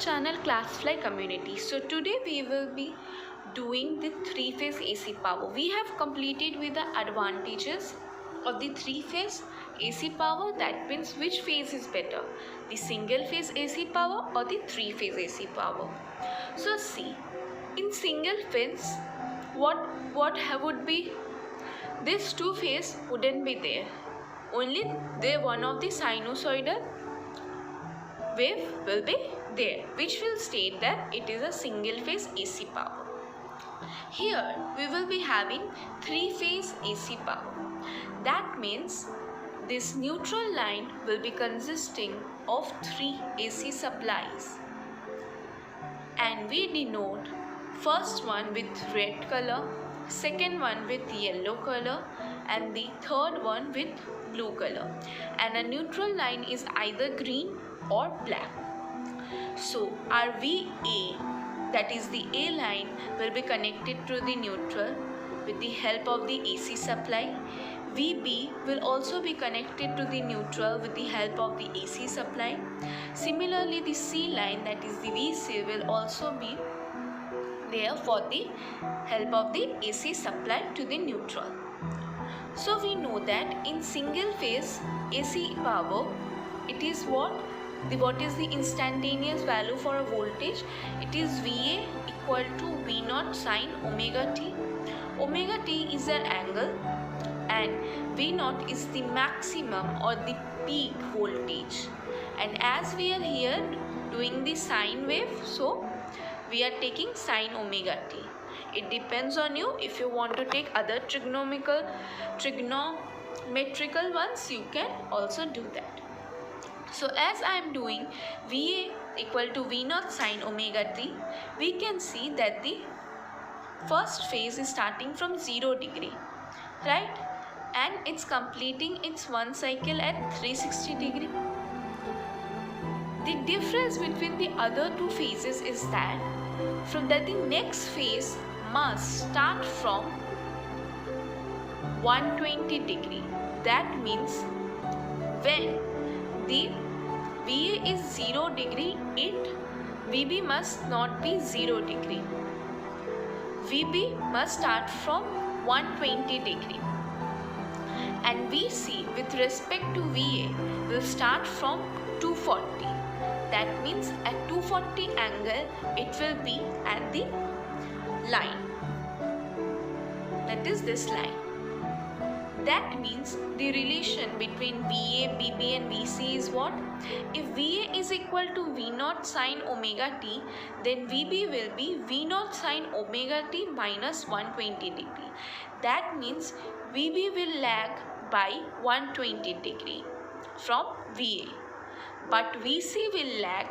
channel ClassFly community. So today we will be doing the three-phase AC power. We have completed with the advantages of the three-phase AC power. That means which phase is better, the single phase AC power or the three-phase AC power. So see, in single phase what would be, this two phase wouldn't be there, only there one of the sinusoidal wave will be there, which will state that it is a single phase AC power. Here we will be having three phase AC power. That means this neutral line will be consisting of three AC supplies, and we denote first one with red color, second one with yellow color, and the third one with blue color, and a neutral line is either green or black. So our VA, that is the A line, will be connected to the neutral with the help of the AC supply. VB will also be connected to the neutral with the help of the AC supply. Similarly, the C line, that is the VC, will also be there for the help of the AC supply to the neutral. So we know that in single phase AC power, it is what is the instantaneous value for a voltage? It is VA equal to V naught sine omega t. Omega t is an angle and V naught is the maximum or the peak voltage. And as we are here doing the sine wave, so we are taking sine omega t. It depends on you. If you want to take other trigonometrical ones, you can also do that. So as I am doing VA equal to V naught sine omega t, we can see that the first phase is starting from 0 degree, right? And it's completing its one cycle at 360 degree. The difference between the other two phases is that the next phase must start from 120 degree. That means when the VA is 0 degree, VB must not be 0 degree. VB must start from 120 degree. And VC with respect to VA will start from 240. That means at 240 angle it will be at the line, that is this line. That means the relation between VA, BB and VC is what? If VA is equal to V naught sine omega t, then VB will be V naught sine omega t minus 120 degree. That means VB will lag by 120 degree from VA, but VC will lag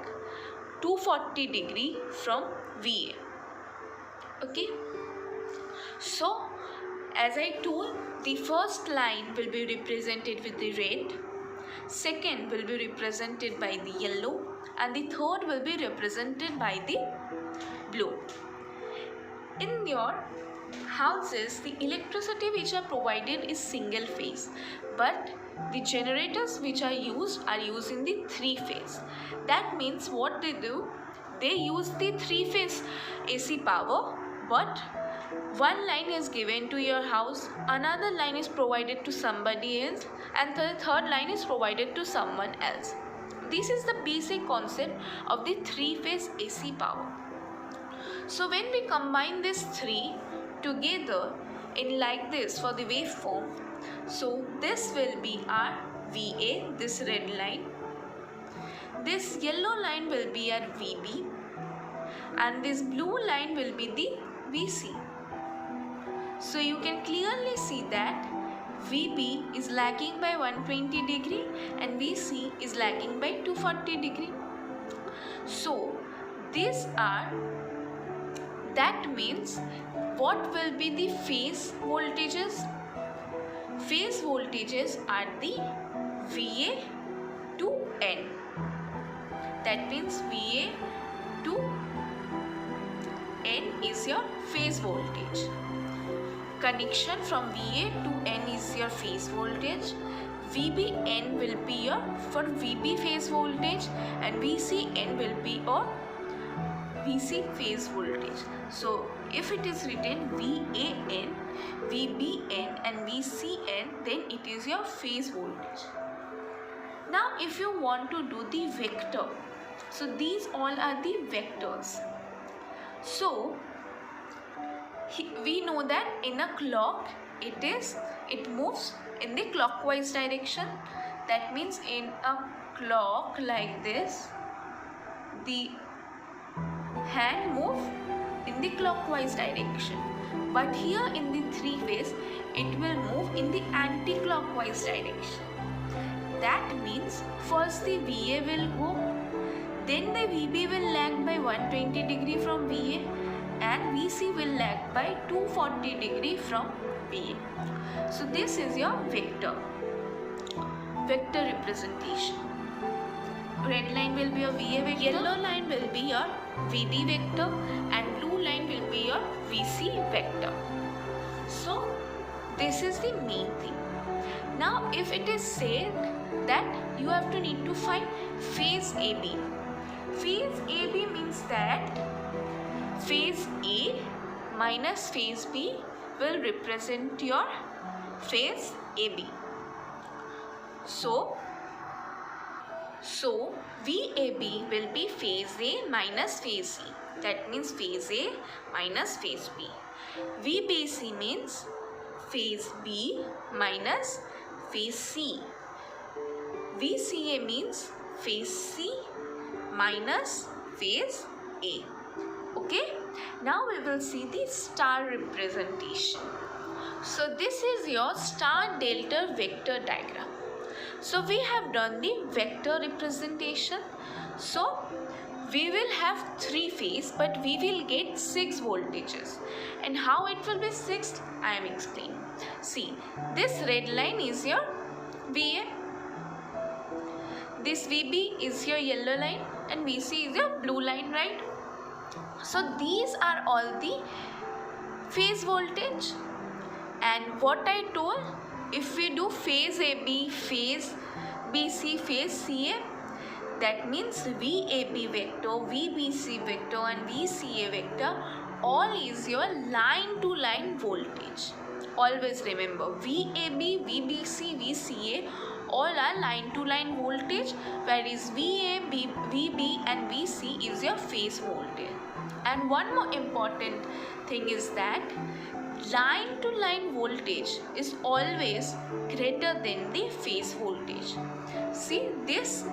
240 degree from VA. Okay. So as I told, the first line will be represented with the red, second will be represented by the yellow, and the third will be represented by the blue. In your houses, the electricity which are provided is single phase, but the generators which are used in the three phase. That means what they do, they use the three phase AC power, but one line is given to your house, another line is provided to somebody else, and the third line is provided to someone else. This is the basic concept of the three-phase AC power. So when we combine these three together in like this for the waveform, so this will be our VA, this red line, this yellow line will be our VB, and this blue line will be the VC. So you can clearly see that VB is lagging by 120 degree and VC is lagging by 240 degree. So these are, that means what will be the phase voltages? Phase voltages are the VA to N. That means VA to N is your phase voltage. Connection from VA to N is your phase voltage. VBN will be your for VB phase voltage, and VCN will be your VC phase voltage. So if it is written VAN, VBN and VCN, then it is your phase voltage. Now if you want to do the vector, so these all are the vectors. So we know that in a clock it moves in the clockwise direction. That means in a clock like this, the hand move in the clockwise direction, but here in the three phase it will move in the anti-clockwise direction. That means first the VA will go, then the VB will lag by 120 degree from VA, and VC will lag by 240 degree from VA. So this is your vector representation. Red line will be your VA vector, yellow line will be your VB vector, and blue line will be your VC vector. So this is the main thing. Now if it is said that you have to need to find phase AB. Phase AB means that phase A minus phase B will represent your phase AB. So VAB will be phase A minus phase C. That means phase A minus phase B. VBC means phase B minus phase C. VCA means phase C minus phase A. Okay, now we will see the star representation. So this is your star delta vector diagram. So we have done the vector representation. So we will have three phase, but we will get 6 voltages. And how it will be 6? I am explaining. See, this red line is your VA. This VB is your yellow line and VC is your blue line, right? So these are all the phase voltage. And what I told, if we do phase AB, phase BC, phase CA, that means VAB vector, VBC vector and VCA vector all is your line to line voltage. Always remember, VAB, VBC, VCA all are line to line voltage, whereas VA, VB and VC is your phase voltage. And one more important thing is that line to line voltage is always greater than the phase voltage. See this,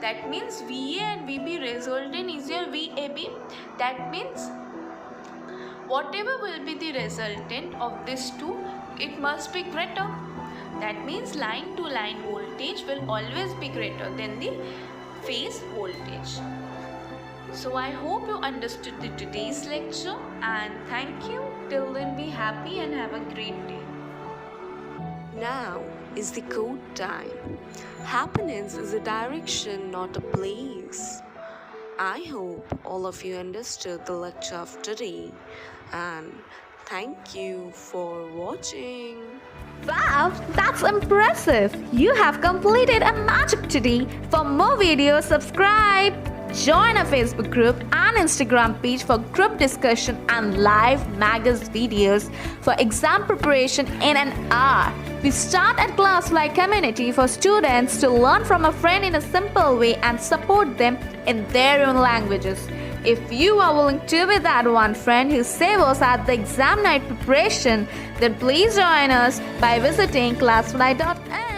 that means VA and VB resultant is your VAB. That means whatever will be the resultant of this two, it must be greater. That means line to line voltage will always be greater than the phase voltage. So I hope you understood today's lecture, and thank you. Till then, be happy and have a great day. Now is the code time. Happiness is a direction, not a place. I hope all of you understood the lecture of today, and thank you for watching. Wow, that's impressive! You have completed a magic today. For more videos, subscribe. Join our Facebook group and Instagram page for group discussion and live magazine videos for exam preparation in an hour. We start at ClassFly community for students to learn from a friend in a simple way and support them in their own languages. If you are willing to be that one friend who saves us at the exam night preparation, then please join us by visiting classfly.in.